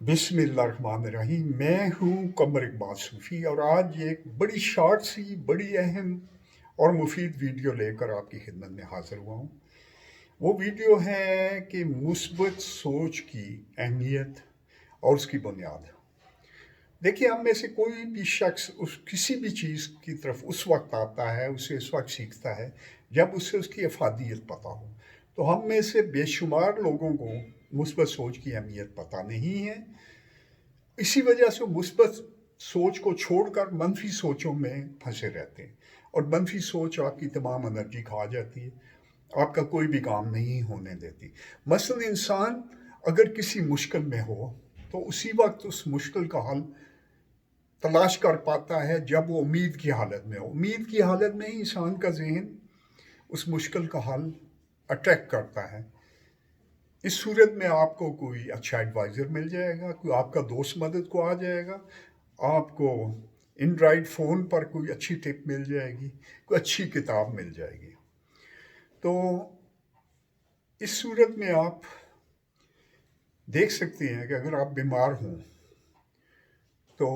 बिस्मिल्लाहिर्रहमानिर्रहीम। मैं हूँ कमर इकबाल सूफ़ी और आज एक बड़ी शॉर्ट सी बड़ी अहम और मुफीद वीडियो लेकर आपकी खिदमत में हाज़िर हुआ हूँ। वो वीडियो है कि मुस्बत सोच की अहमियत और उसकी बुनियाद। देखिए, हम में से कोई भी शख्स उस किसी भी चीज़ की तरफ उस वक्त आता है, उसे उस वक्त सीखता है जब उससे उसकी अफादियत पता हो। तो हम में से बेशुमार लोगों को मुस्बत सोच की अहमियत पता नहीं है। इसी वजह से मुस्बत सोच को छोड़कर मनफी सोचों में फंसे रहते हैं और मनफी सोच आपकी तमाम एनर्जी खा जाती है, आपका कोई भी काम नहीं होने देती। मसलन इंसान अगर किसी मुश्किल में हो तो उसी वक्त उस मुश्किल का हल तलाश कर पाता है जब वो उम्मीद की हालत में हो। उम्मीद की हालत में ही इंसान का जहन उस मुश्किल का हल अट्रैक्ट करता है। इस सूरत में आपको कोई अच्छा एडवाइज़र मिल जाएगा, कोई आपका दोस्त मदद को आ जाएगा, आपको एंड्रॉयड फ़ोन पर कोई अच्छी टिप मिल जाएगी, कोई अच्छी किताब मिल जाएगी। तो इस सूरत में आप देख सकते हैं कि अगर आप बीमार हों तो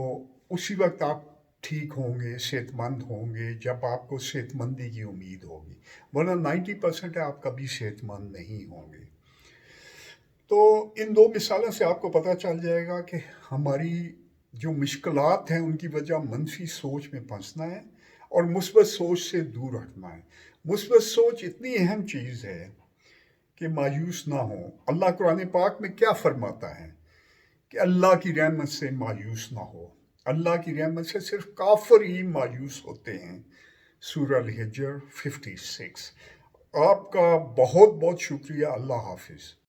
उसी वक्त आप ठीक होंगे, सेहतमंद होंगे जब आपको सेहतमंदी की उम्मीद होगी, वरना 90% आप कभी सेहतमंद नहीं होंगे। तो इन दो मिसालों से आपको पता चल जाएगा कि हमारी जो मुश्किलात हैं उनकी वजह मनफी सोच में फंसना है और मुस्बत सोच से दूर हटना है। मुस्बत सोच इतनी अहम चीज़ है कि मायूस ना हो। अल्लाह कुरान पाक में क्या फरमाता है कि अल्लाह की रहमत से मायूस ना हो। अल्लाह की रहमत से सिर्फ काफिर ही मायूस होते हैं। सूरह अल-हिज्र 56। आपका बहुत बहुत शुक्रिया। अल्लाह हाफिज़।